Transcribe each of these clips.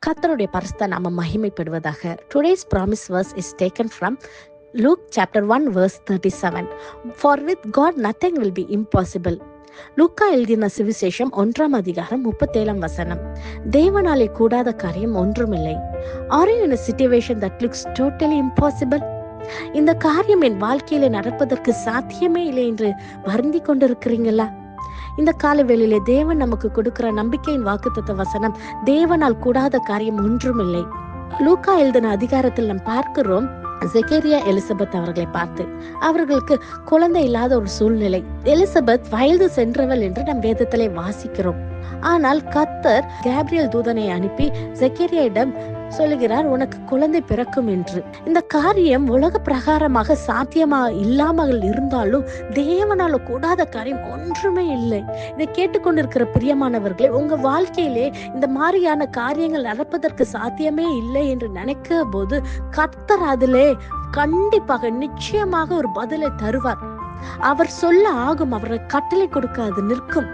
கர்த்தருடைய பரிசுத்த நாமம் மகிமைப்படுவதாக. Today's promise verse is taken from Luke chapter 1 verse 37. For with God nothing will be impossible. லூக்கா எழுதின சுவிசேஷம் 1 அதிகாரம் 37 தேவனாலே கூடாத காரியம் ஒன்றுமில்லை. Are you in a situation that looks totally impossible? இந்த காரியம் என் வாழ்க்கையில நடப்பதற்கு சாத்தியமே இல்லை என்று வருந்தி கொண்டிருக்கிறீங்களா? இந்த கால வேளையிலே தேவன் நமக்கு கொடுக்கிற நம்பிக்கையின் வாக்குத்தத்த வசனம், தேவனால் கூடாத காரியம் ஒன்றுமில்லை. லூக்கா எழுதின அதிகாரத்தில் நாம் பார்க்கிறோம், ஜெகரியா எலிசபெத் அவர்களை பார்த்து, அவர்களுக்கு குழந்தை இல்லாத ஒரு சூழ்நிலை. எலிசபெத் வயது சென்றவள் என்று நம் வேதத்திலே வாசிக்கிறோம். ஆனால் கர்த்தர் கேப்ரியல் தூதனை அனுப்பி ஜெகரியாவிடம் சொல்லுகிறார், உனக்கு குழந்தை பிறக்கும் என்று. இந்த காரியம் உலக பிரகாரமாக சாத்தியமா இல்லாமல் இருந்தாலும் தேவனால கூடாத காரியம் ஒன்றுமே இல்லை. இதை கேட்டுக்கொண்டிருக்கிற பிரியமானவர்களே, உங்க வாழ்க்கையிலே இந்த மாதிரியான காரியங்கள் நடப்பதற்கு சாத்தியமே இல்லை என்று நினைக்கிற போது கர்த்தர் அதிலே கண்டிப்பாக நிச்சயமாக ஒரு பதிலை தருவார். அவர் சொல்ல ஆகும், அவரை கட்டளை கொடுக்க அது நிற்கும்.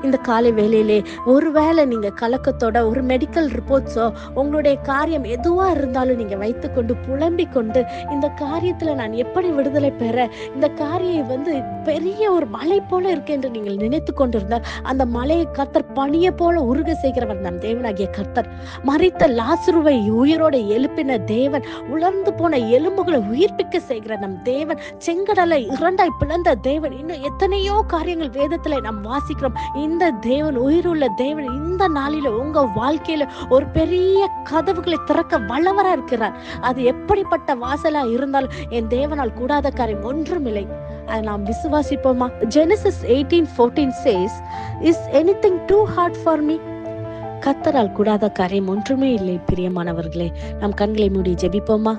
இந்த காலை வேளையிலே ஒருவேளை நீங்க கலக்கத்தோட ஒரு மெடிக்கல் ரிப்போர்ட்ஸோ உங்களுடைய காரியம் எதுவா இருந்தாலும் நீங்க வைத்துக்கொண்டு புலம்பிக் கொண்டு, இந்த காரியத்துல நான் எப்படி விடுதலை பெற, இந்த காரியம் பெரிய ஒரு மலை போல இருக்கு என்று நீங்கள் நினைத்து கொண்டிருந்தால், அந்த மலையை கர்த்தர் பனியை போல உருக செய்கிறவர் நம் தேவனாகிய கர்த்தர். மரித்த லாசருவை உயிரோட எழுப்பின தேவன், உலர்ந்து போன எலும்புகளை உயிர்ப்பிக்க செய்கிற நம் தேவன், செங்கடலை இரண்டாய் பிளந்த தேவன், இன்னும் எத்தனையோ காரியங்கள் வேதத்துல நாம் வாசிக்கிறோம். இந்த தேவன், உயிருள்ள தேவன், இந்த நாளில உங்க வாழ்க்கையில ஒரு பெரிய கதவுகளை திறக்க வல்லவரா இருக்கிறார். அது எப்படிப்பட்ட வாசலா இருந்தாலும் என் தேவனால் கூடாத காரியம் ஒன்றுமில்லை. அதை நாம் விசுவாசிப்போமா? Genesis 18:14 says, Is anything too hard for me? கர்த்தரால் கூடாத காரியம் ஒன்றுமே இல்லை. பிரியமானவர்களே, நாம் கண்களை மூடி ஜெபிப்போமா?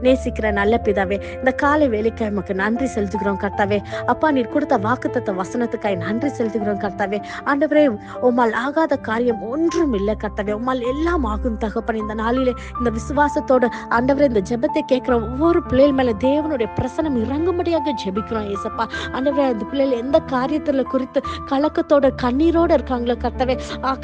நேசிக்கிற நல்ல பிதாவே, இந்த காலை வேலைக்கு நமக்கு நன்றி செலுத்துகிறோம் கர்த்தாவே. அப்பா, நீர் கொடுத்த வாக்குத்தத்த வசனத்துக்காய் நன்றி செலுத்துகிறோம் கர்த்தாவே. ஆண்டவரே, உம்மால் ஆகாத காரியம் ஒன்றும் இல்லை கர்த்தாவே. உம்மால் எல்லாம் ஆகும் தகப்பன். இந்த நாளிலே இந்த விசுவாசத்தோடு ஆண்டவரே, இந்த ஜெபத்தை கேட்கிற ஒவ்வொரு பிள்ளைகள் மேல தேவனுடைய பிரசனம் இறங்கும்படியாக ஜெபிக்கிறோம் ஏசப்பா. ஆண்டவரே, அந்த பிள்ளைகள் எந்த காரியத்துல குறித்து கலக்கத்தோட கண்ணீரோட இருக்காங்களோ கர்த்தாவே,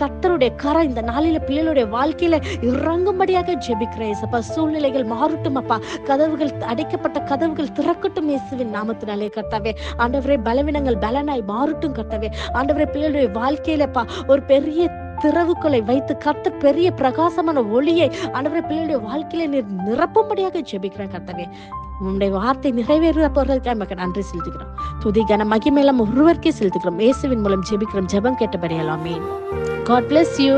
கர்த்தருடைய கரம் இந்த நாளில பிள்ளைகளுடைய வாழ்க்கையில இறங்கும்படியாக ஜெபிக்கிறேன் ஏசப்பா. சூழ்நிலைகள் மாறட்டும் அப்பா, கதவுகள், அடைக்கப்பட்ட கதவுகள் திறக்கட்டும் இயேசுவின் நாமத்தினாலே கர்த்தாவே. ஆண்டவரே, பலவீனங்கள் பலனாய் மாறட்டும் கர்த்தாவே. ஆண்டவரே, பிள்ளைகளுடைய வாழ்க்கையிலப்பா ஒரு பெரிய திறவுகளை வைத்து கர்த்தர் பெரிய பிரகாசமான ஒளியை ஆண்டவரே பிள்ளைகளுடைய வாழ்க்கையில நீர் நிரப்பும்படியாக ஜெபிக்கிறேன் கர்த்தாவே. உன்னுடைய வார்த்தை நிறைவேறுவதற்காக நமக்கு நன்றி செலுத்துகிறோம். துதி கன மகிமையெல்லாம் ஒருவருக்கே செலுத்துகிறோம். இயேசுவின் மூலம் ஜெபிக்கிறோம். ஜெபம் கேட்டபடியால் ஆமென். God bless you.